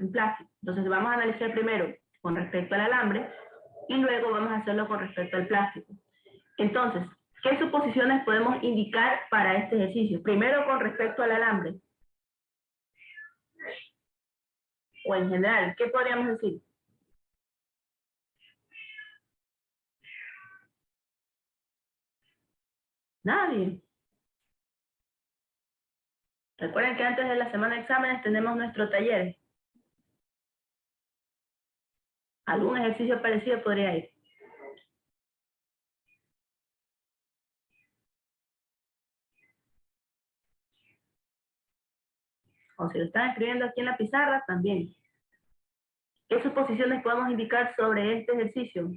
en plástico. Entonces vamos a analizar primero con respecto al alambre y luego vamos a hacerlo con respecto al plástico. Entonces, ¿qué suposiciones podemos indicar para este ejercicio? Primero con respecto al alambre. O en general, ¿qué podríamos decir? Nadie. Recuerden que antes de la semana de exámenes tenemos nuestro taller. ¿Algún ejercicio parecido podría ir? O si lo están escribiendo aquí en la pizarra, también. ¿Qué suposiciones podemos indicar sobre este ejercicio?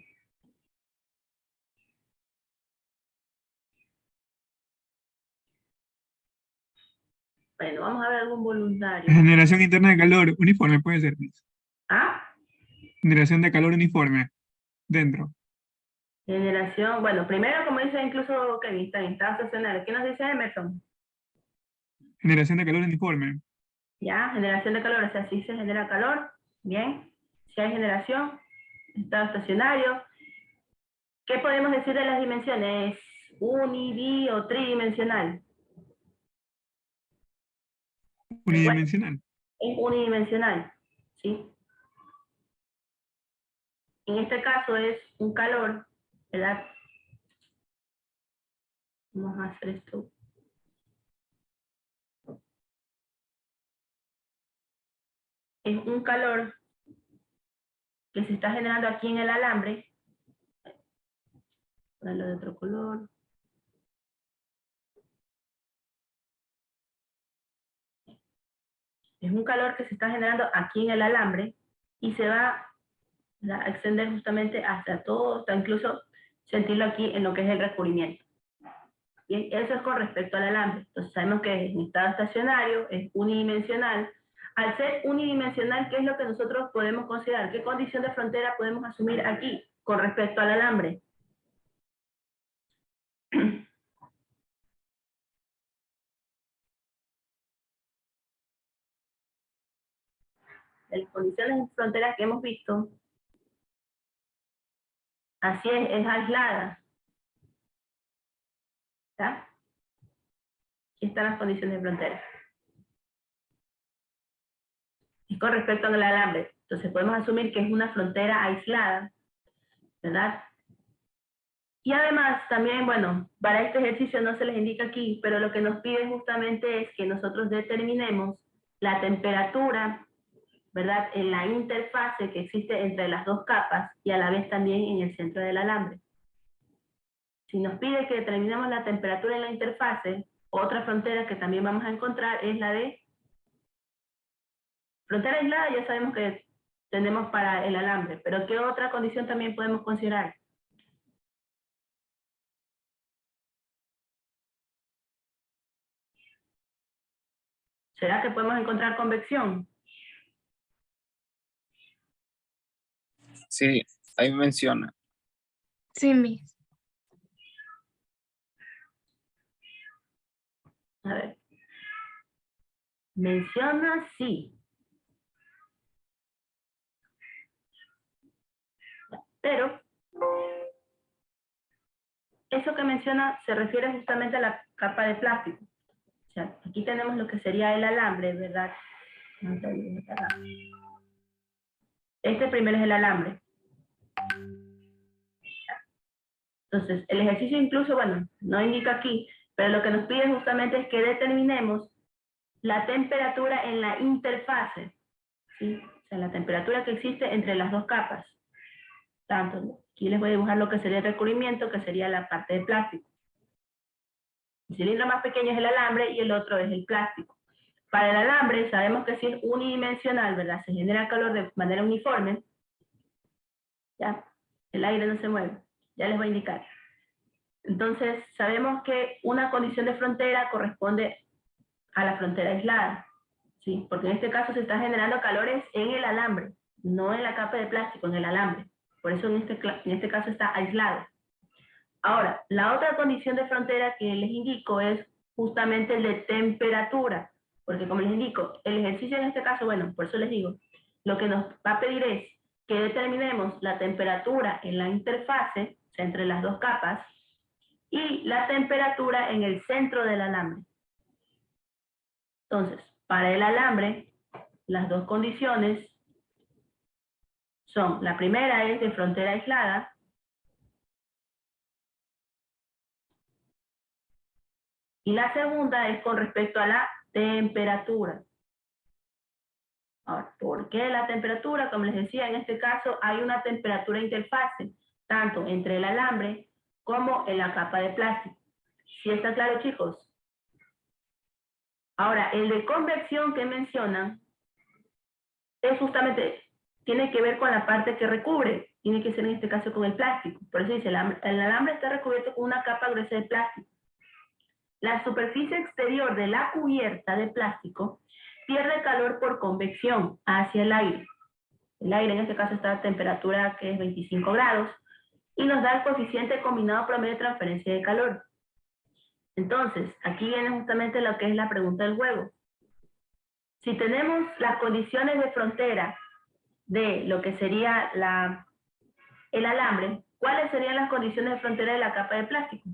Bueno, vamos a ver algún voluntario. Generación interna de calor uniforme puede ser. ¿Ah? Generación de calor uniforme. Dentro. Generación, bueno, primero como dice incluso Kevin, está estacionario. ¿Qué nos dice Emerson? Generación de calor uniforme. Ya, generación de calor, o sea, si se genera calor, bien. Si hay generación, estado estacionario. ¿Qué podemos decir de las dimensiones? ¿Uni, bi o tridimensional? Unidimensional. Es unidimensional, ¿sí? En este caso es un calor, ¿verdad? Vamos a hacer esto. Es un calor que se está generando aquí en el alambre. Ponerlo de otro color. Es un calor que se está generando aquí en el alambre y se va a extender justamente hasta todo, hasta incluso sentirlo aquí en lo que es el recubrimiento. Bien, eso es con respecto al alambre. Entonces sabemos que es en estado estacionario, es unidimensional. Al ser unidimensional, ¿qué es lo que nosotros podemos considerar? ¿Qué condición de frontera podemos asumir aquí con respecto al alambre? De las condiciones de frontera que hemos visto, así es aislada. ¿Está? Aquí están las condiciones de frontera. Y con respecto al alambre, entonces podemos asumir que es una frontera aislada, ¿verdad? Y además también, bueno, para este ejercicio no se les indica aquí, pero lo que nos pide justamente es que nosotros determinemos la temperatura, ¿verdad? En la interfase que existe entre las dos capas y a la vez también en el centro del alambre. Si nos pide que determinemos la temperatura en la interfase, otra frontera que también vamos a encontrar es la de frontera aislada, ya sabemos que tenemos para el alambre, pero ¿qué otra condición también podemos considerar? ¿Será que podemos encontrar convección? Sí, ahí menciona. Sí, Miss. A ver. Menciona sí. Pero eso que menciona se refiere justamente a la capa de plástico. O sea, aquí tenemos lo que sería el alambre, ¿verdad? Este primero es el alambre. Entonces, el ejercicio incluso, bueno, no indica aquí, pero lo que nos pide justamente es que determinemos la temperatura en la interfase, ¿sí? O sea, la temperatura que existe entre las dos capas. Tanto, aquí les voy a dibujar lo que sería el recubrimiento, que sería la parte de plástico. El cilindro más pequeño es el alambre y el otro es el plástico. Para el alambre sabemos que si es unidimensional, ¿verdad? Se genera calor de manera uniforme. Ya, el aire no se mueve. Ya les voy a indicar. Entonces, sabemos que una condición de frontera corresponde a la frontera aislada, ¿sí? Porque en este caso se está generando calores en el alambre, no en la capa de plástico, en el alambre. Por eso en este caso está aislado. Ahora, la otra condición de frontera que les indico es justamente el de temperatura, porque como les indico, el ejercicio en este caso, bueno, por eso les digo, lo que nos va a pedir es que determinemos la temperatura en la interfase, o sea, entre las dos capas, y la temperatura en el centro del alambre. Entonces, para el alambre, las dos condiciones son, la primera es de frontera aislada, y la segunda es con respecto a la temperatura. Ahora, ¿por qué la temperatura? Como les decía, en este caso hay una temperatura interfase, tanto entre el alambre como en la capa de plástico. ¿Sí está claro, chicos? Ahora, el de convección que mencionan es justamente, tiene que ver con la parte que recubre, tiene que ser en este caso con el plástico. Por eso dice, el alambre está recubierto con una capa gruesa de plástico. La superficie exterior de la cubierta de plástico pierde calor por convección hacia el aire. El aire en este caso está a temperatura que es 25 grados y nos da el coeficiente combinado promedio de transferencia de calor. Entonces, aquí viene justamente lo que es la pregunta del juego. Si tenemos las condiciones de frontera de lo que sería el alambre, ¿cuáles serían las condiciones de frontera de la capa de plástico?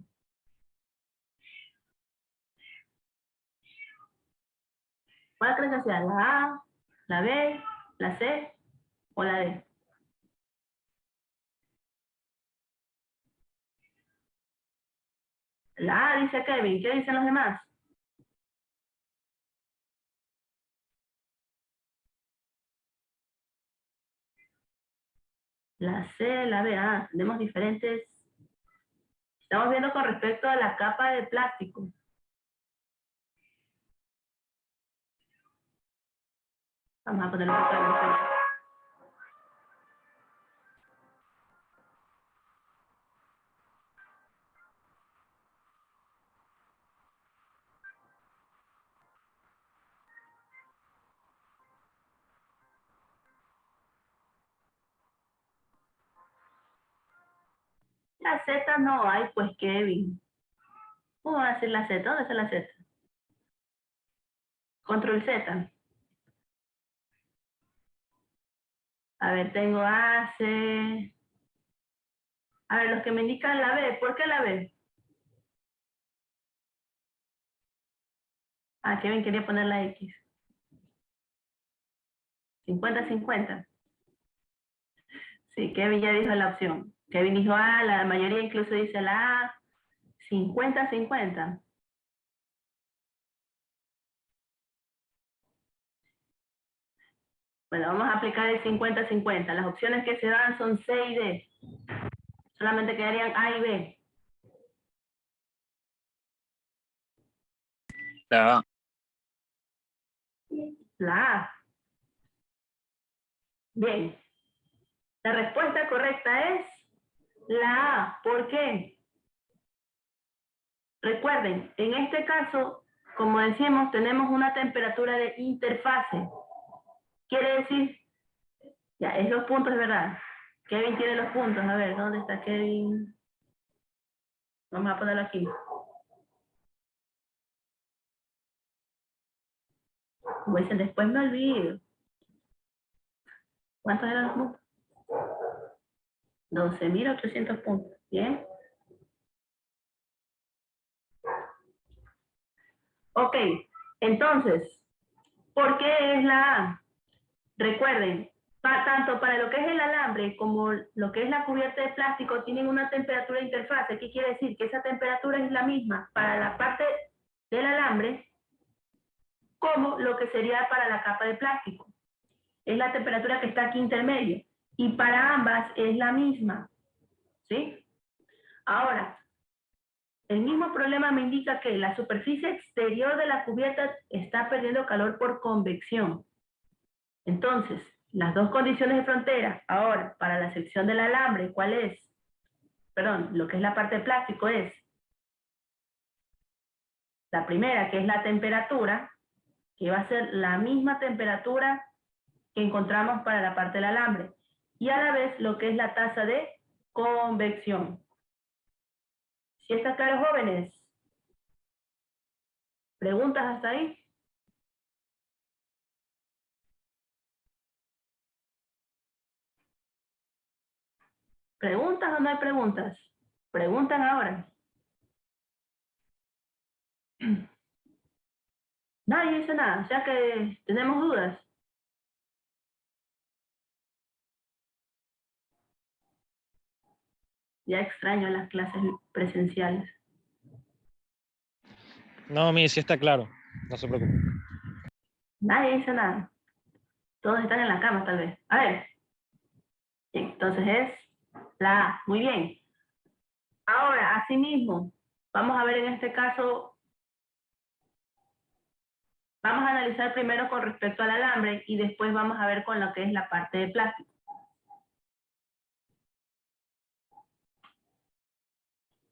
¿Cuál crees que sea? ¿La A, la B, la C o la D? La A dice Kevin, ¿qué dicen los demás? La C, la B, tenemos diferentes. Estamos viendo con respecto a la capa de plástico. Vamos a ponerlo un poco de atención. La Z no hay, pues Kevin. ¿Cómo va a ser la Z? ¿Dónde está la Z? Control Z. A ver, tengo A, C. A ver, los que me indican la B. ¿Por qué la B? Kevin quería poner la X. 50-50. Sí, Kevin ya dijo la opción. Kevin dijo A, la mayoría incluso dice la A. 50-50. Bueno, vamos a aplicar el 50-50. Las opciones que se dan son C y D. Solamente quedarían A y B. La A. La A. Bien. La respuesta correcta es la A. ¿Por qué? Recuerden, en este caso, como decimos, tenemos una temperatura de interfase. Quiere decir, ya, es los puntos, ¿verdad? Kevin tiene los puntos. A ver, ¿dónde está Kevin? Vamos a ponerlo aquí. Como dicen, después me olvido. ¿Cuántos eran los puntos? 12.800 puntos. Bien. Ok, entonces, ¿por qué es la A? Recuerden, tanto para lo que es el alambre como lo que es la cubierta de plástico tienen una temperatura de interfase. ¿Qué quiere decir? Que esa temperatura es la misma para la parte del alambre como lo que sería para la capa de plástico. Es la temperatura que está aquí intermedio. Y para ambas es la misma. ¿Sí? Ahora, el mismo problema me indica que la superficie exterior de la cubierta está perdiendo calor por convección. Entonces, las dos condiciones de frontera, ahora, para la sección del alambre, ¿cuál es? Perdón, lo que es la parte de plástico es la primera, que es la temperatura, que va a ser la misma temperatura que encontramos para la parte del alambre. Y a la vez, lo que es la tasa de convección. ¿Sí está claro, jóvenes? ¿Preguntas hasta ahí? ¿Preguntas o no hay preguntas? Preguntan ahora. Nadie dice nada, o sea que tenemos dudas. Ya extraño las clases presenciales. No, mi, sí está claro. No se preocupe. Nadie dice nada. Todos están en la cama, tal vez. A ver. Bien, entonces es la A. Muy bien. Ahora, asimismo, vamos a ver en este caso, vamos a analizar primero con respecto al alambre y después vamos a ver con lo que es la parte de plástico.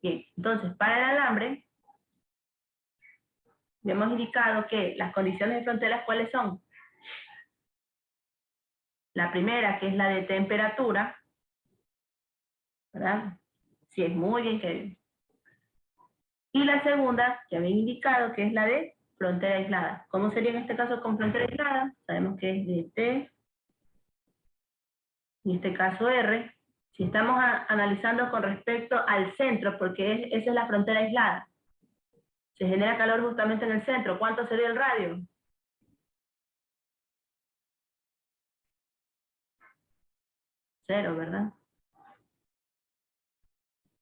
Bien, entonces, para el alambre, hemos indicado que las condiciones de fronteras, ¿cuáles son? La primera, que es la de temperatura, ¿verdad? Sí, es muy bien que... Y la segunda, que había indicado, que es la de frontera aislada. ¿Cómo sería en este caso con frontera aislada? Sabemos que es de T, en este caso R. Si estamos analizando con respecto al centro, porque esa es la frontera aislada, se genera calor justamente en el centro. ¿Cuánto sería el radio? Cero, ¿verdad?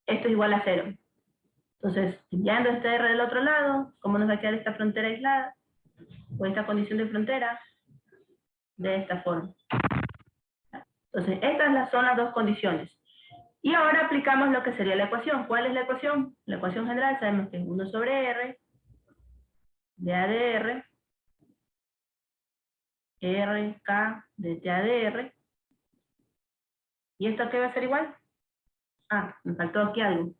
Esto es igual a cero. Entonces, enviando este R del otro lado, ¿cómo nos va a quedar esta frontera aislada? O esta condición de frontera, de esta forma. Entonces, estas son las dos condiciones. Y ahora aplicamos lo que sería la ecuación. ¿Cuál es la ecuación? La ecuación general sabemos que es 1 sobre R de A de R, RK de T A de R. ¿Y esto qué va a ser igual? Ah, me faltó aquí algo.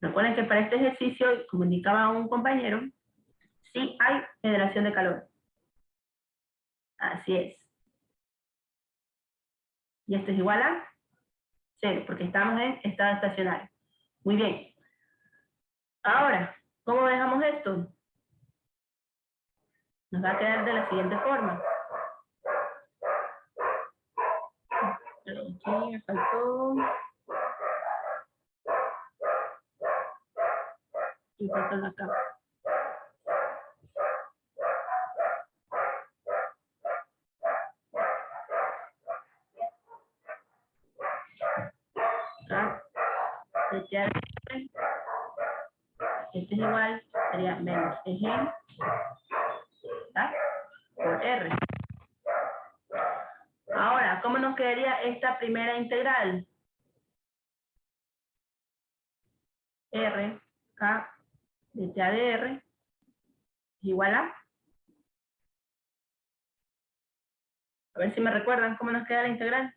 Recuerden que para este ejercicio, como indicaba un compañero, sí hay generación de calor. Así es. Y esto es igual a 0, porque estamos en estado estacionario. Muy bien. Ahora, ¿cómo dejamos esto? Nos va a quedar de la siguiente forma. Aquí me faltó... Y faltó la capa. Acá, este es igual, sería menos eje por R. Ahora, ¿cómo nos quedaría esta primera integral? R, K, de T A de R, es igual a ver si me recuerdan cómo nos queda la integral.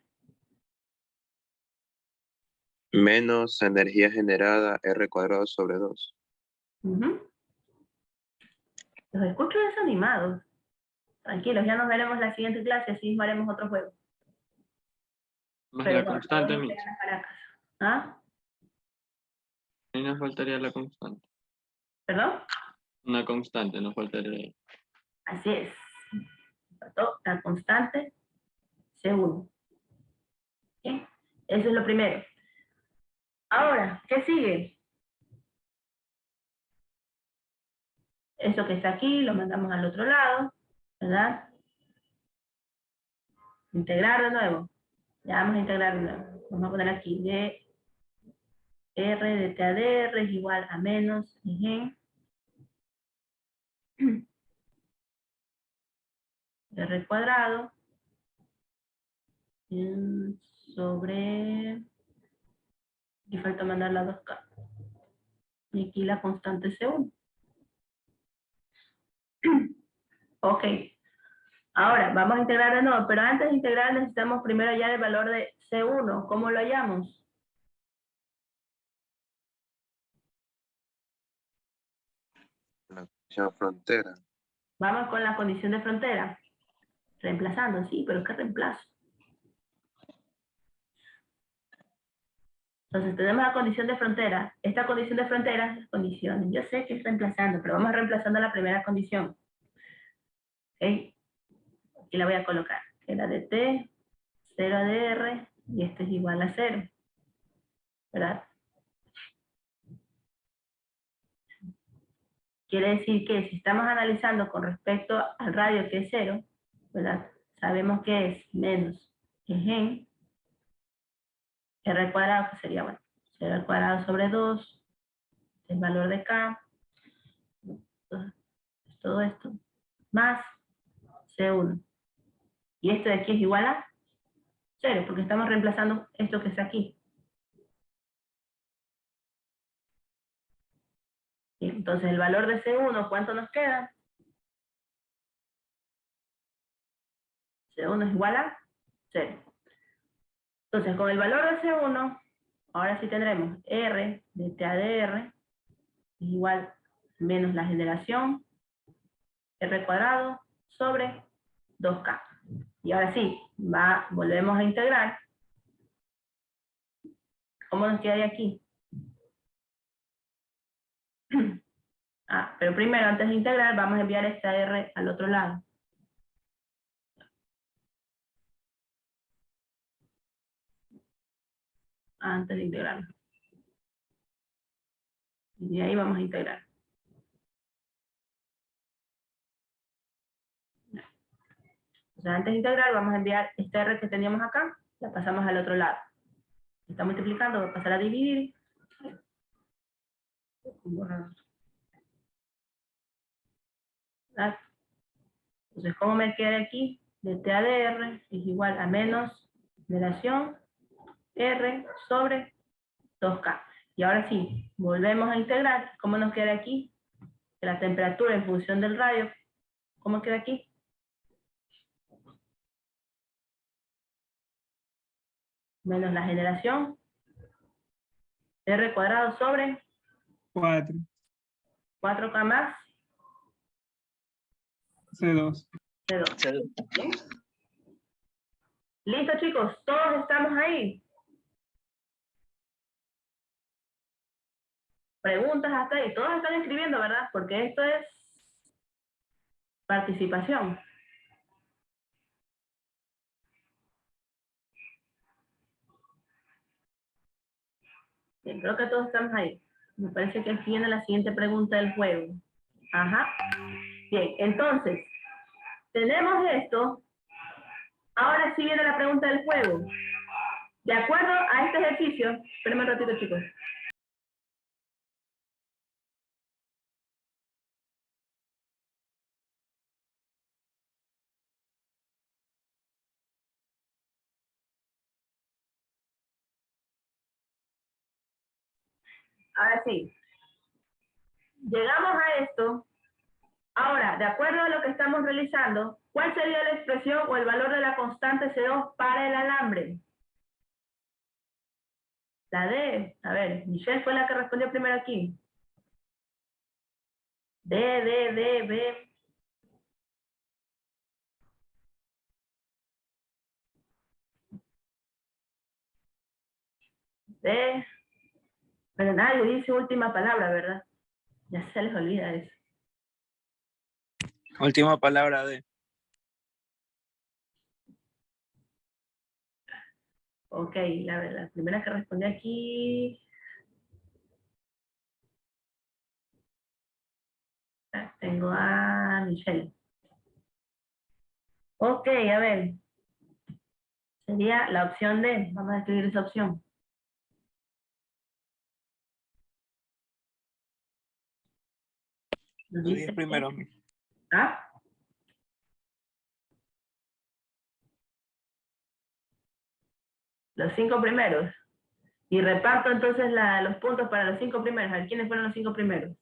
Menos energía generada R cuadrado sobre 2. Los escucho desanimados. Tranquilos, ya nos veremos la siguiente clase, así mismo haremos otro juego. Más Pero la bueno, constante, todos nos Miss. quedan las Caracas. ¿Ah? Ahí nos faltaría la constante. ¿Perdón? Una constante nos faltaría. Así es. La constante C1. ¿Sí? Eso es lo primero. Ahora, ¿qué sigue? Eso que está aquí lo mandamos al otro lado, ¿verdad? Integrar de nuevo. Ya vamos a integrar de nuevo. Vamos a poner aquí de R de T A de R es igual a menos G R cuadrado sobre... Aquí falta mandar la 2K. Y aquí la constante C1. Ok. Ahora, vamos a integrar de nuevo, pero antes de integrar necesitamos primero hallar el valor de C1. ¿Cómo lo hallamos? La condición frontera. Vamos con la condición de frontera. Reemplazando, sí, pero ¿qué reemplazo? Entonces tenemos la condición de frontera. Esta condición de frontera es condición. Yo sé que es reemplazando, pero vamos reemplazando la primera condición. ¿Ok? Aquí la voy a colocar. Que la de T 0 ADR, y este es igual a 0, ¿verdad? Quiere decir que si estamos analizando con respecto al radio que es 0, ¿verdad? Sabemos que es menos en R cuadrado, que sería, bueno, 0 al cuadrado sobre 2, el valor de K, todo esto, más C1. Y esto de aquí es igual a 0, porque estamos reemplazando esto que está aquí. Y entonces el valor de C1, ¿cuánto nos queda? C1 es igual a 0. Entonces, con el valor de C1, ahora sí tendremos R de TADR es igual menos la generación R cuadrado sobre 2K. Y ahora sí, volvemos a integrar. ¿Cómo nos queda de aquí? Pero primero, antes de integrar, vamos a enviar esta R al otro lado. Antes de integrarlo. Y ahí vamos a integrar. O sea, antes de integrar, vamos a enviar esta R que teníamos acá, la pasamos al otro lado. Está multiplicando, va a pasar a dividir. Entonces, ¿cómo me queda aquí? De TADR es igual a menos relación R sobre 2K. Y ahora sí, volvemos a integrar. ¿Cómo nos queda aquí? Que la temperatura en función del radio, ¿cómo queda aquí? Menos la generación R cuadrado sobre 4. 4K más C2. C2. ¿Bien? ¿Listo, chicos? ¿Todos estamos ahí? Preguntas hasta ahí. Todos están escribiendo, ¿verdad? Porque esto es participación. Bien, creo que todos estamos ahí. Me parece que aquí viene la siguiente pregunta del juego. Ajá. Bien, entonces, tenemos esto. Ahora sí viene la pregunta del juego. De acuerdo a este ejercicio, espérenme un ratito, chicos. Ahora sí. Llegamos a esto. Ahora, de acuerdo a lo que estamos realizando, ¿cuál sería la expresión o el valor de la constante CO para el alambre? La D. A ver, Michelle fue la que respondió primero aquí. D, B. D. Pero nadie dice última palabra, ¿verdad? Ya se les olvida eso. Última palabra de. Ok, la primera que respondió aquí. Tengo a Michelle. Ok, a ver. Sería la opción D. Vamos a escribir esa opción. Nos Los dice 10 primeros. ¿Ah? Los 5 primeros. Y reparto entonces los puntos para los 5 primeros. A ver, ¿quiénes fueron los 5 primeros?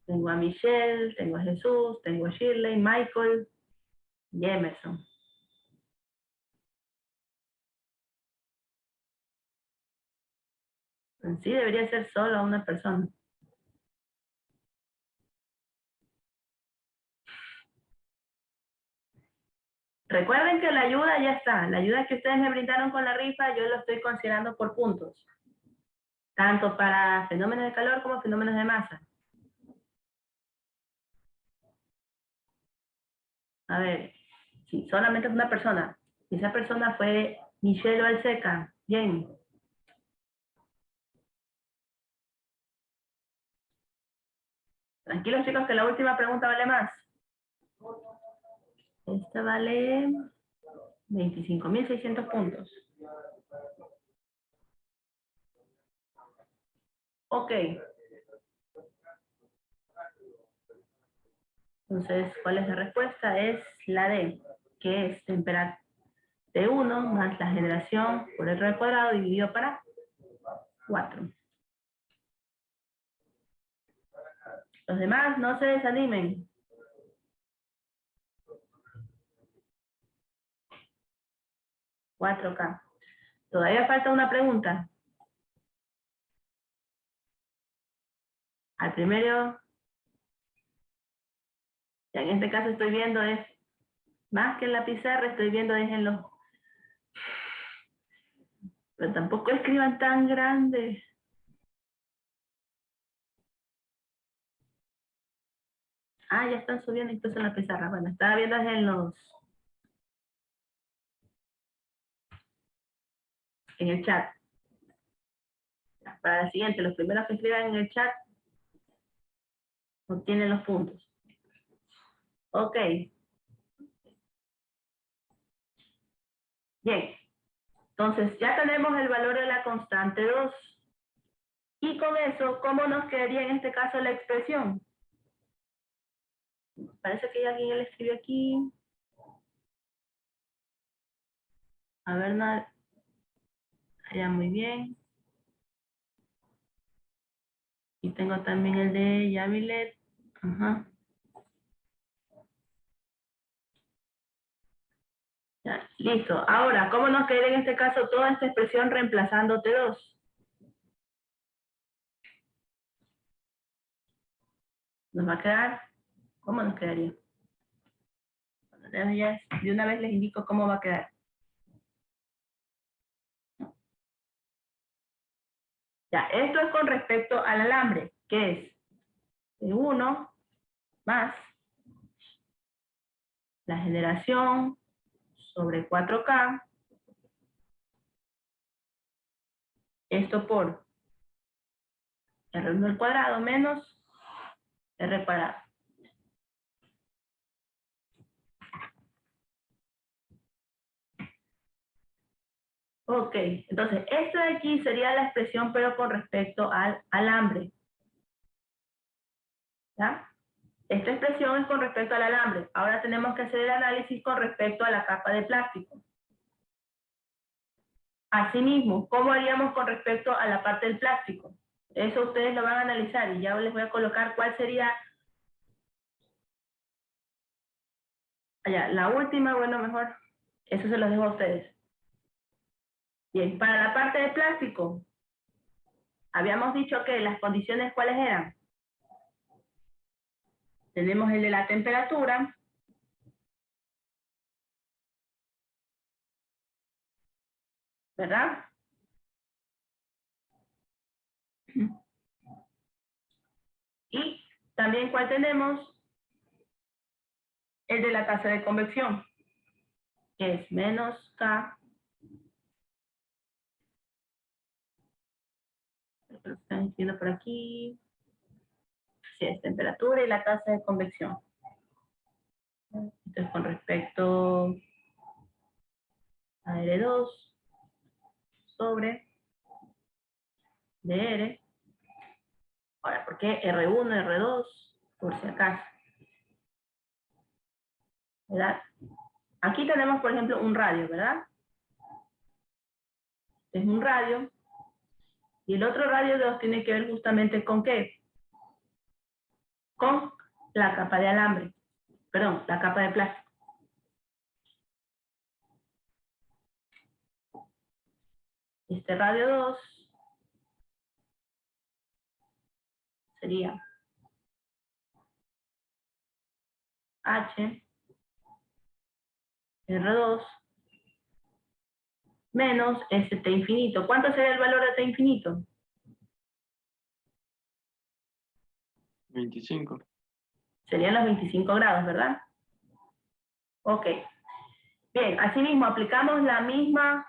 Tengo a Michelle, tengo a Jesús, tengo a Shirley, Michael y Emerson. En sí debería ser solo una persona. Recuerden que la ayuda ya está. La ayuda que ustedes me brindaron con la rifa, yo lo estoy considerando por puntos. Tanto para fenómenos de calor como fenómenos de masa. A ver, si solamente es una persona, si esa persona fue Michelle Balseca. Bien. Tranquilos chicos que la última pregunta vale más. Esta vale 25.600 puntos. Ok. Entonces, ¿cuál es la respuesta? Es la D, que es temperatura T1 más la generación por R al cuadrado dividido para 4. Los demás no se desanimen. $4K. Todavía falta una pregunta. Al primero, ya en este caso estoy viendo es, más que en la pizarra, estoy viendo es en los... Pero tampoco escriban tan grande. Ah, ya están subiendo incluso en la pizarra. Bueno, estaba viendo es en los... en el chat. Para la siguiente, los primeros que escriban en el chat obtienen los puntos. Ok. Bien. Entonces, ya tenemos el valor de la constante 2. Y con eso, ¿cómo nos quedaría en este caso la expresión? Parece que alguien ya le escribió aquí. A ver, nada. Allá muy bien. Y tengo también el de Yamilet. Ajá. Ya, listo. Ahora, ¿cómo nos quedaría en este caso toda esta expresión reemplazando T2? Nos va a quedar, ¿cómo nos quedaría? Ya de una vez les indico cómo va a quedar. Ya, esto es con respecto al alambre, que es T1 más la generación sobre 4K, esto por R1 al cuadrado menos R cuadrado. Ok, entonces esto de aquí sería la expresión pero con respecto al alambre. ¿Ya? Esta expresión es con respecto al alambre. Ahora tenemos que hacer el análisis con respecto a la capa de plástico. Asimismo, ¿cómo haríamos con respecto a la parte del plástico? Eso ustedes lo van a analizar y ya les voy a colocar cuál sería allá, la última, bueno, mejor, eso se los dejo a ustedes. Bien, para la parte de plástico, habíamos dicho que las condiciones, ¿cuáles eran? Tenemos el de la temperatura, ¿verdad? Y también, ¿cuál tenemos? El de la tasa de convección, que es menos K. Lo están diciendo por aquí. Sí, es temperatura y la tasa de convección. Entonces, con respecto a R2 sobre DR. Ahora, ¿por qué R1, R2? Por si acaso. ¿Verdad? Aquí tenemos, por ejemplo, un radio, ¿verdad? Este es un radio. Y el otro radio 2 tiene que ver justamente con ¿qué? Con la capa de alambre. Perdón, la capa de plástico. Este radio 2 sería H R2 menos este T infinito. ¿Cuánto sería el valor de T infinito? 25. Serían los 25 grados, ¿verdad? Ok. Bien, asimismo aplicamos la misma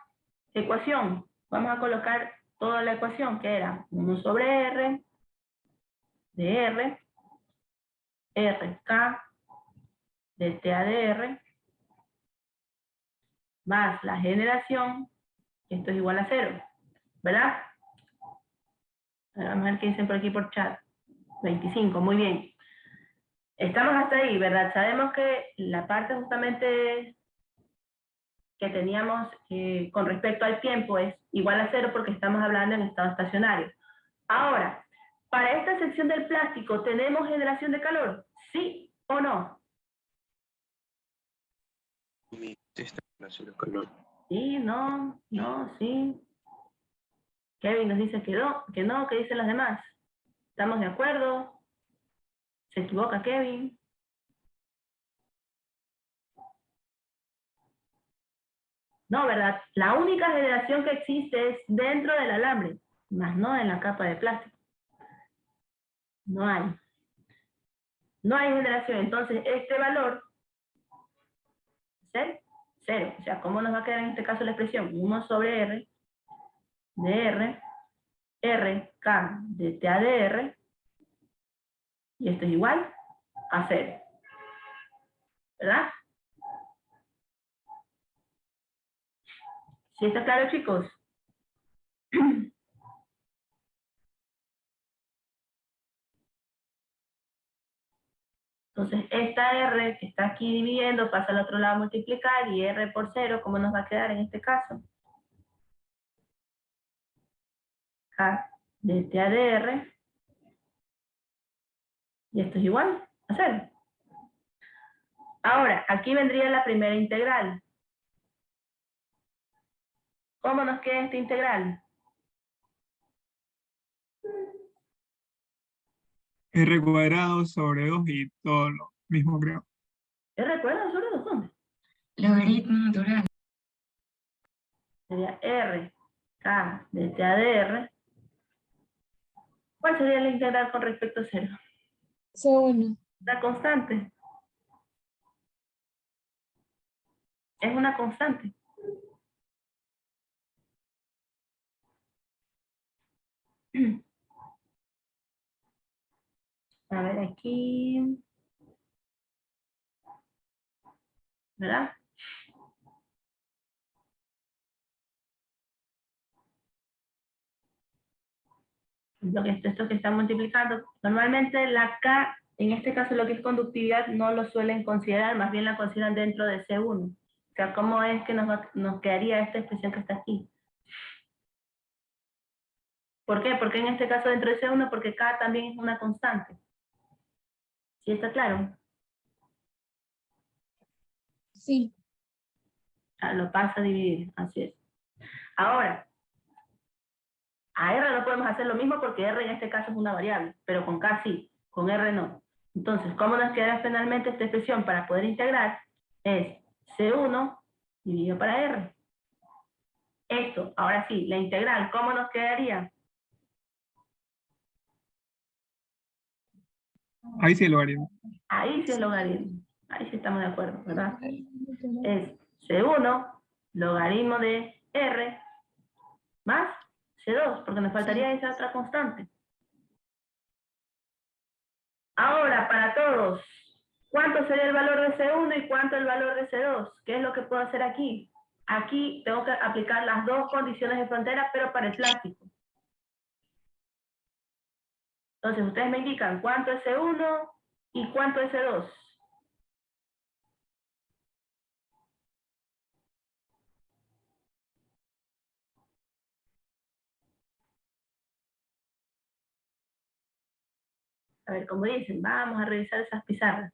ecuación. Vamos a colocar toda la ecuación, que era 1 sobre R de R, RK de TA de R, más la generación, esto es igual a 0, ¿verdad? Vamos a ver qué dicen por aquí por chat. 25, muy bien. Estamos hasta ahí, ¿verdad? Sabemos que la parte justamente que teníamos con respecto al tiempo es igual a 0 porque estamos hablando en estado estacionario. Ahora, para esta sección del plástico, ¿tenemos generación de calor? ¿Sí o no? Mi esta generación de calor. Sí, no, no, sí. Kevin nos dice que no, ¿qué dicen los demás? ¿Estamos de acuerdo? ¿Se equivoca Kevin? No, ¿verdad? La única generación que existe es dentro del alambre, más no en la capa de plástico. No hay. No hay generación. Entonces, este valor, ¿cero? Cero. O sea, ¿cómo nos va a quedar en este caso la expresión? 1 sobre R de R, RK de TA de R, y esto es igual a 0. ¿Verdad? ¿Sí está claro, chicos? Entonces, esta R que está aquí dividiendo pasa al otro lado a multiplicar, y R por 0, ¿cómo nos va a quedar en este caso? K de TA de R, y esto es igual a 0. Ahora, aquí vendría la primera integral. ¿Cómo nos queda esta integral? R cuadrado sobre 2 y todo lo mismo, creo. ¿R cuadrado sobre 2? ¿Dónde? Logaritmo natural. Sería R, K de TA de R. ¿Cuál sería la integral con respecto a 0? C1. La constante. Es una constante. A ver aquí. ¿Verdad? Esto que está multiplicando. Normalmente la K, en este caso lo que es conductividad, no lo suelen considerar, más bien la consideran dentro de C1. O sea, ¿cómo es que nos quedaría esta expresión que está aquí? ¿Por qué? Porque en este caso dentro de C1, porque K también es una constante. ¿Sí está claro? Sí. Lo pasa a dividir, así es. Ahora, a R no podemos hacer lo mismo porque R en este caso es una variable, pero con K sí, con R no. Entonces, ¿cómo nos queda finalmente esta expresión para poder integrar? Es C1 dividido para R. Esto, ahora sí, la integral, ¿cómo nos quedaría? Ahí sí lo haríamos. Ahí sí es logaritmo. Ahí sí estamos de acuerdo, ¿verdad? Es C1 logaritmo de R más C2, porque nos faltaría esa otra constante. Ahora, para todos, ¿cuánto sería el valor de C1 y cuánto el valor de C2? ¿Qué es lo que puedo hacer aquí? Aquí tengo que aplicar las dos condiciones de frontera, pero para el plástico. Entonces, ustedes me indican cuánto es C1 y cuánto es C2. A ver, como dicen, vamos a revisar esas pizarras.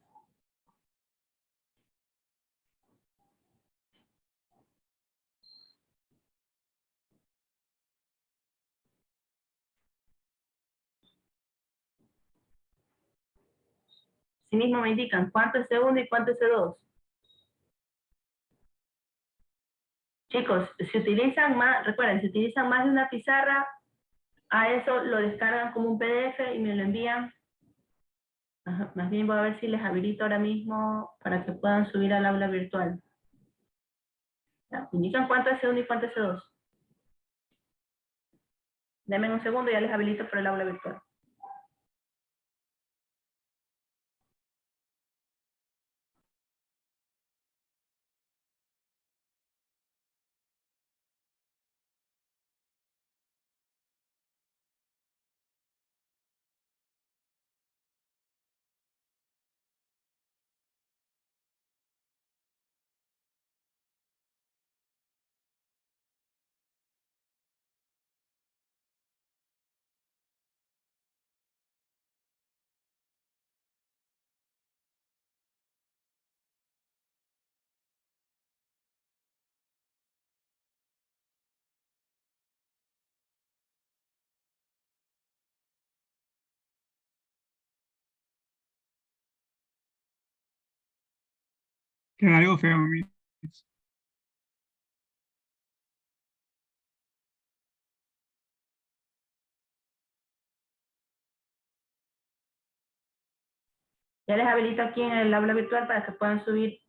Sí mismo me indican cuánto es C1 y cuánto es C2. Chicos, si utilizan más, recuerden, si utilizan más de una pizarra, a eso lo descargan como un PDF y me lo envían. Ajá, más bien voy a ver si les habilito ahora mismo para que puedan subir al aula virtual. Ya, indican cuánto es C1 y cuánto es C2. Denme un segundo, ya les habilito por el aula virtual. Queda algo feo, Miss. Ya les habilito aquí en el aula virtual para que puedan subir.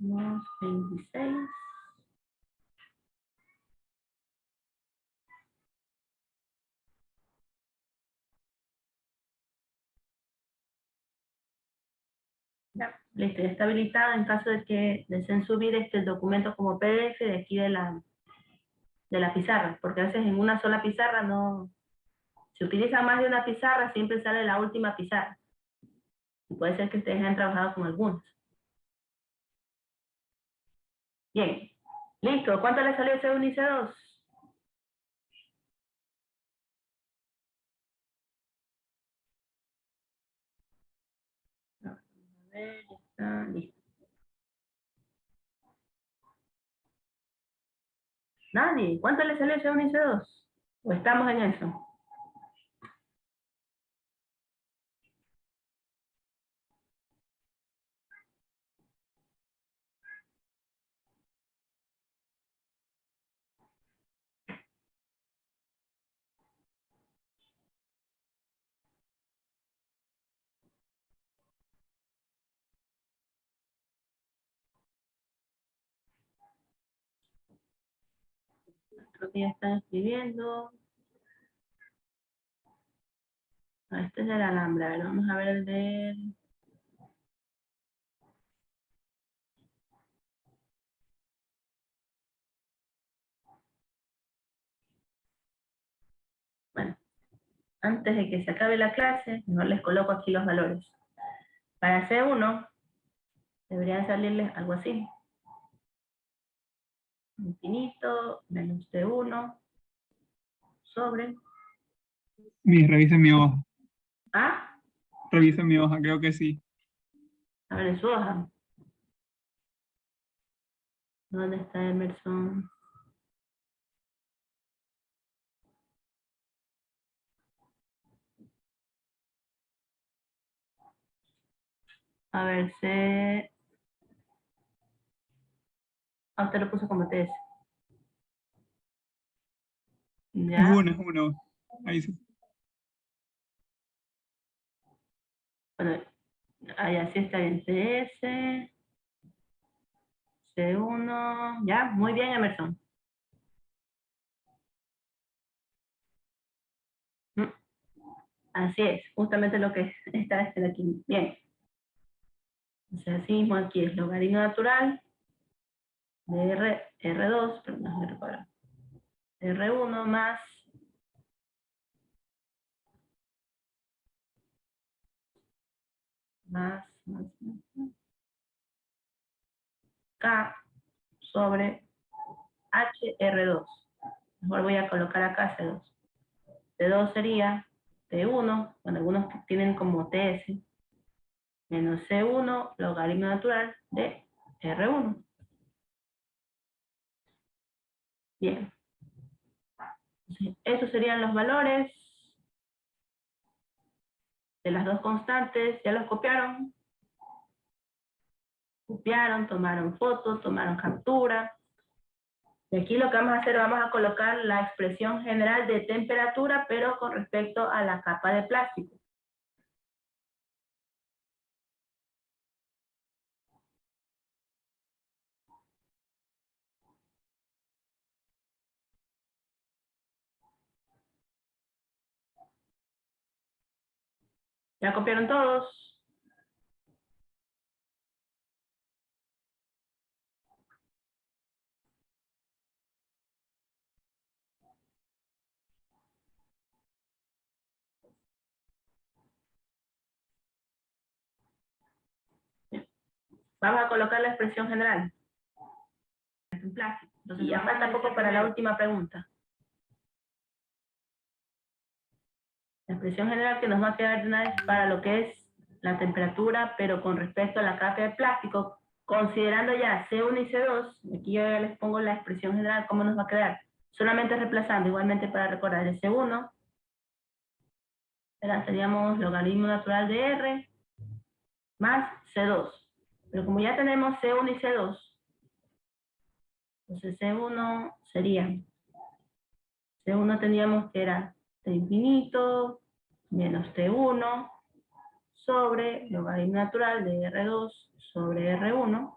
Unos 26. Ya, listo, ya está habilitado en caso de que deseen subir el documento como PDF de aquí de la pizarra, porque a veces en una sola pizarra no, si utilizan más de una pizarra, siempre sale la última pizarra. Y puede ser que ustedes hayan trabajado con algunos. Bien, listo. ¿Cuánto les salió C1 y C2? A ver, ya está, listo. Nadie. ¿Cuánto les salió C1 y C2? ¿O estamos en eso? Creo que ya están escribiendo. Ah, este es del alambre. A ver, vamos a ver el de... Bueno, antes de que se acabe la clase, mejor les coloco aquí los valores. Para C1, deberían salirles algo así. Infinito, menos C1, sobre... Miss, revisen mi hoja. Ah, Revisen mi hoja, creo que sí. a ver, en su hoja. ¿Dónde está Emerson? A ver, C... Ah, usted lo puso como TS. Es ¿Ya? uno, es uno. Ahí sí. Bueno, ahí así está bien. TS, C1, ya, muy bien, Emerson. Mm, así es, justamente lo que está aquí. Bien. O sea, así mismo aquí es logaritmo natural de R2, pero no es R cuadrado. R1 más más, K sobre HR2. Mejor voy a colocar acá C2. C2 sería T1, bueno, algunos que tienen como TS, menos C1 logaritmo natural de R1. Bien. Entonces, esos serían los valores de las dos constantes. ¿Ya los copiaron? Copiaron, tomaron fotos, tomaron captura. Y aquí lo que vamos a hacer, vamos a colocar la expresión general de temperatura, pero con respecto a la capa de plástico. ¿Ya copiaron todos? Vamos a colocar la expresión general. En plástico. Entonces ya falta poco para la última pregunta. La expresión general que nos va a quedar de una vez para lo que es la temperatura, pero con respecto a la capa de plástico, considerando ya C1 y C2, aquí yo ya les pongo la expresión general, ¿cómo nos va a quedar? Solamente reemplazando, igualmente para recordar el C1, seríamos logaritmo natural de R más C2. Pero como ya tenemos C1 y C2, entonces C1 sería, C1 teníamos que era T infinito menos T1 sobre logaritmo natural de R2 sobre R1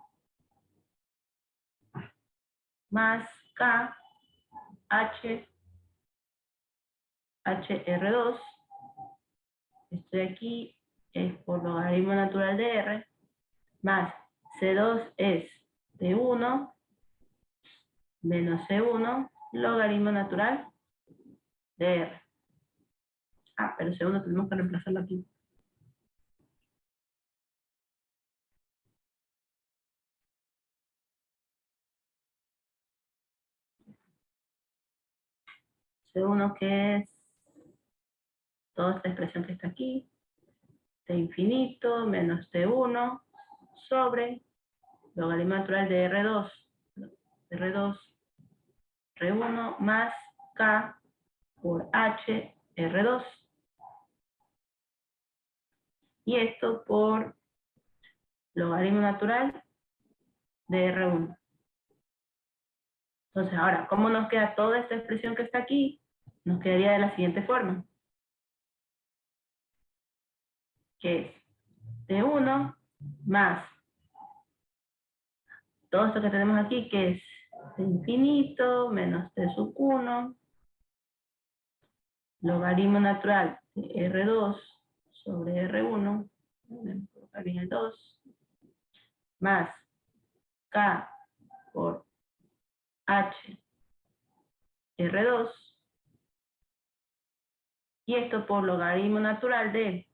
más K H HR2. Esto de aquí es por logaritmo natural de R más C2 es T1 menos C1 logaritmo natural de R. Ah, pero C1 tenemos que reemplazarlo aquí. C1 que es toda esta expresión que está aquí, T infinito menos T1 sobre logaritmo natural de R2 R1 más K por H R2. Y esto por logaritmo natural de R1. Entonces ahora, ¿cómo nos queda toda esta expresión que está aquí? Nos quedaría de la siguiente forma. Que es T1 más todo esto que tenemos aquí, que es T infinito menos T sub 1 logaritmo natural de R2 sobre R1, bien el 2, más K por H R2, y esto por logaritmo natural de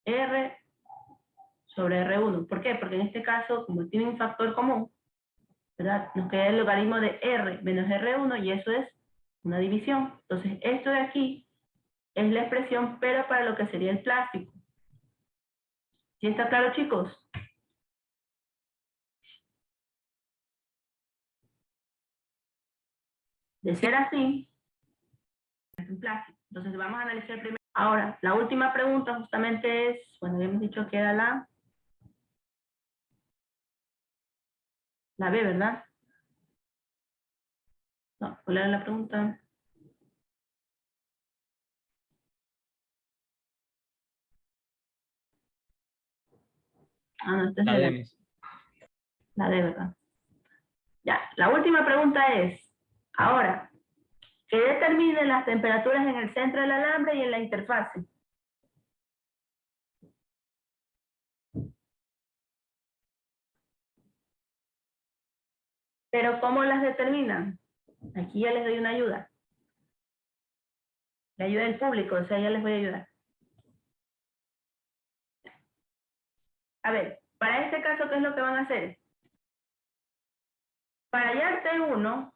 R sobre R1. ¿Por qué? Porque en este caso, como tiene un factor común, ¿verdad? Nos queda el logaritmo de R menos R1 y eso es una división. Entonces, esto de aquí es la expresión, pero para lo que sería el plástico. ¿Sí está claro, chicos? De ser así, es un plástico. Entonces, vamos a analizar primero. Ahora, la última pregunta justamente es, bueno, habíamos dicho que era la B, ¿verdad? No, ¿cuál era la pregunta? Ah, no, esta es La la D. La D, ¿verdad? Ya, la última pregunta es, ahora, que determinen las temperaturas en el centro del alambre y en la interfase. Pero ¿cómo las determinan? Aquí ya les doy una ayuda. La ayuda del público, o sea, ya les voy a ayudar. A ver, para este caso, ¿qué es lo que van a hacer? Para hallar T1,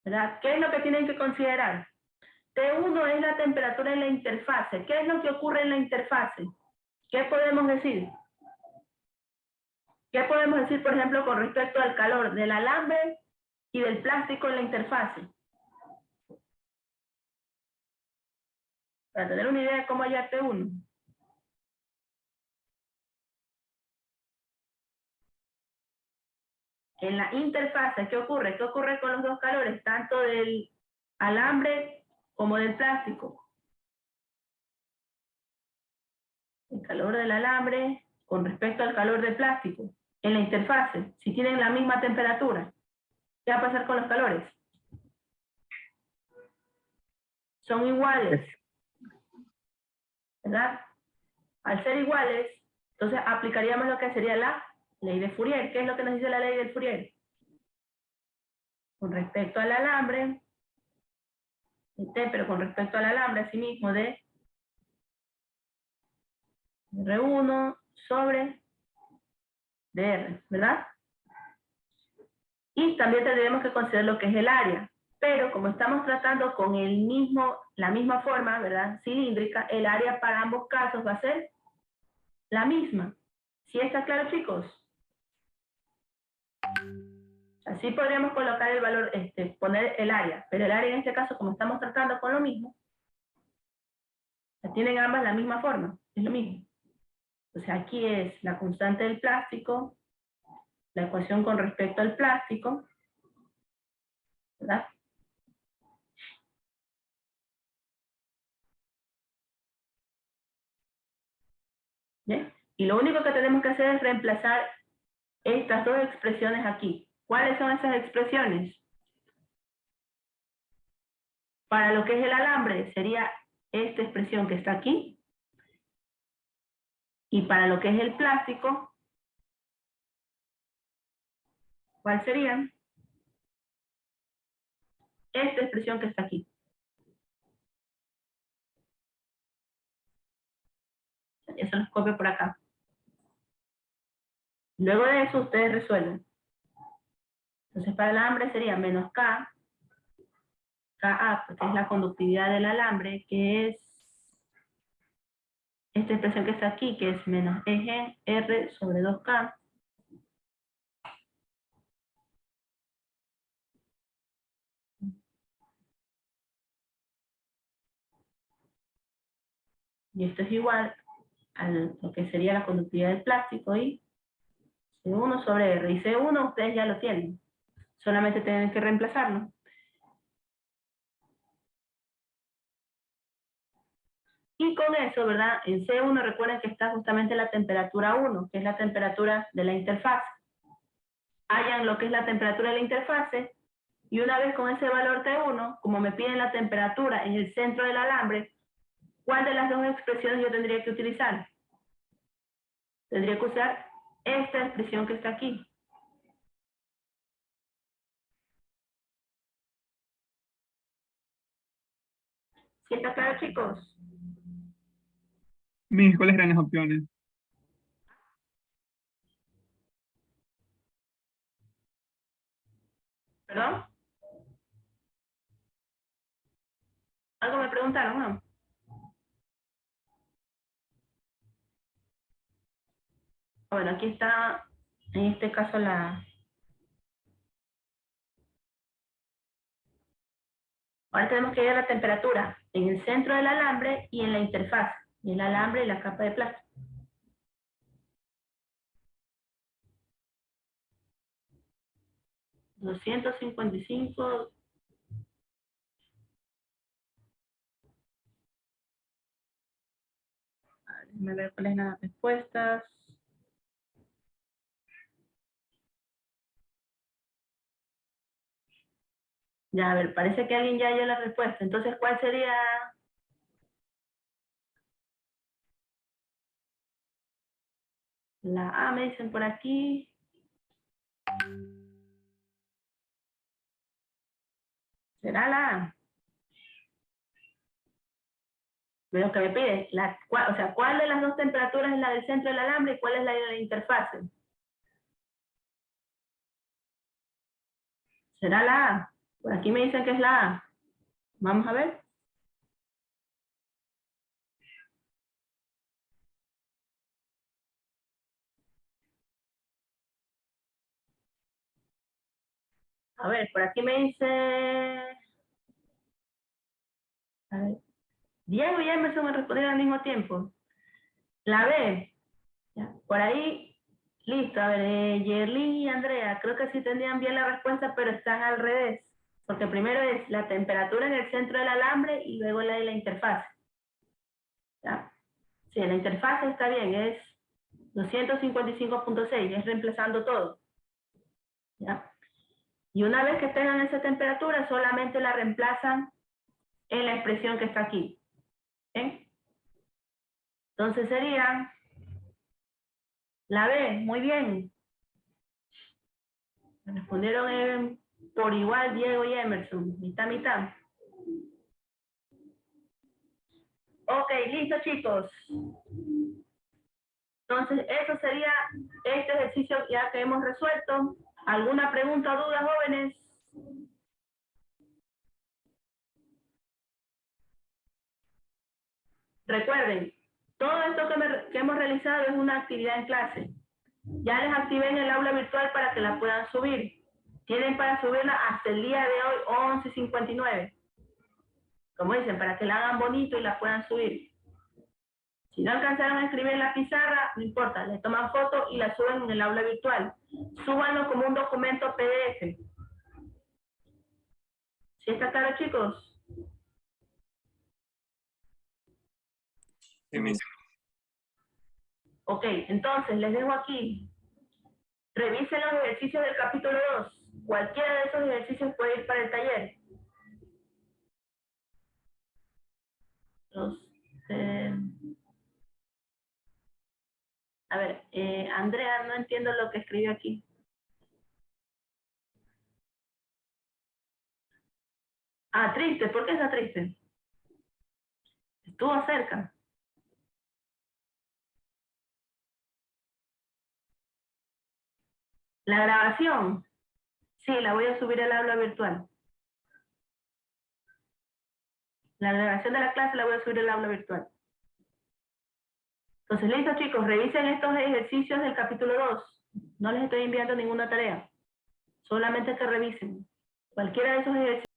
¿verdad? ¿Qué es lo que tienen que considerar? T1 es la temperatura en la interfase. ¿Qué es lo que ocurre en la interfase? ¿Qué podemos decir? ¿Qué podemos decir, por ejemplo, con respecto al calor del alambre y del plástico en la interfase. Para tener una idea de cómo hallar T1. En la interfase, ¿qué ocurre? ¿Qué ocurre con los dos calores, tanto del alambre como del plástico? El calor del alambre con respecto al calor del plástico. En la interfase, si tienen la misma temperatura, ¿qué va a pasar con los calores? Son iguales, ¿verdad? Al ser iguales, entonces aplicaríamos lo que sería la ley de Fourier. ¿Qué es lo que nos dice la ley de Fourier? Con respecto al alambre, pero con respecto al alambre, asimismo, de R1 sobre dr, ¿verdad? Y también tendremos que considerar lo que es el área. Pero como estamos tratando con la misma forma, ¿verdad? Cilíndrica, el área para ambos casos va a ser la misma. ¿Sí está claro, chicos? Así podríamos colocar el valor, poner el área. Pero el área en este caso, como estamos tratando con lo mismo, tienen ambas la misma forma. Es lo mismo. O sea, aquí es la constante del plástico, la ecuación con respecto al plástico, ¿verdad? ¿Bien? Y lo único que tenemos que hacer es reemplazar estas dos expresiones aquí. ¿Cuáles son esas expresiones? Para lo que es el alambre sería esta expresión que está aquí. Y para lo que es el plástico, ¿cuál sería? Esta expresión que está aquí. Eso los copio por acá. Luego de eso ustedes resuelven. Entonces para el alambre sería menos K, Ka, porque es la conductividad del alambre, que es esta expresión que está aquí, que es menos eje R sobre 2K. Y esto es igual a lo que sería la conductividad del plástico y C1 sobre R. Y C1 ustedes ya lo tienen. Solamente tienen que reemplazarlo. Y con eso, ¿verdad? En C1 recuerden que está justamente la temperatura 1, que es la temperatura de la interfaz. Hallan lo que es la temperatura de la interfase, y una vez con ese valor T1, como me piden la temperatura en el centro del alambre, ¿cuál de las dos expresiones yo tendría que utilizar? Tendría que usar esta expresión que está aquí. ¿Sí está claro, chicos? Mis, ¿cuáles eran las opciones? ¿Perdón? ¿Algo me preguntaron, no? Bueno, aquí está, en este caso, ahora tenemos que ver la temperatura en el centro del alambre y en la interfaz, y el alambre y la capa de plástico. $255. Déjame ver cuáles son las respuestas. Ya, a ver, parece que alguien ya dio la respuesta. Entonces, ¿cuál sería? La A, me dicen por aquí. ¿Será la A? Pero que me pide, o sea, ¿cuál de las dos temperaturas es la del centro del alambre y cuál es la de la interfase? ¿Será la A? Por aquí me dicen que es la A. Vamos a ver. A ver, por aquí me dice... A ver. Diego y Emerson me respondieron al mismo tiempo. La B. Ya, por ahí, listo. A ver, Yerlin y Andrea, creo que sí tendrían bien la respuesta, pero están al revés. Porque primero es la temperatura en el centro del alambre y luego la de la interfaz. ¿Ya? Sí, la interfaz está bien, es 255.6, es reemplazando todo. ¿Ya? Y una vez que tengan esa temperatura, solamente la reemplazan en la expresión que está aquí. ¿Bien? Entonces sería la B, muy bien. Me respondieron por igual Diego y Emerson, mitad, mitad. Ok, listo chicos. Entonces eso sería este ejercicio ya que hemos resuelto. ¿Alguna pregunta o duda, jóvenes? Recuerden, todo esto que hemos realizado es una actividad en clase. Ya les activé en el aula virtual para que la puedan subir. Tienen para subirla hasta el día de hoy, 11:59. Como dicen, para que la hagan bonito y la puedan subir. Si no alcanzaron a escribir en la pizarra, no importa, le toman foto y la suben en el aula virtual. Súbanlo como un documento PDF. ¿Sí está claro, chicos? Ok, entonces les dejo aquí. Revisen los ejercicios del capítulo 2. Cualquiera de esos ejercicios puede ir para el taller. A ver, Andrea, no entiendo lo que escribió aquí. Ah, triste, ¿por qué está triste? Estuvo cerca. La grabación, sí, la voy a subir al aula virtual. La grabación de la clase la voy a subir al aula virtual. Entonces, listo chicos, revisen estos ejercicios del capítulo 2. No les estoy enviando ninguna tarea. Solamente que revisen. Cualquiera de esos ejercicios.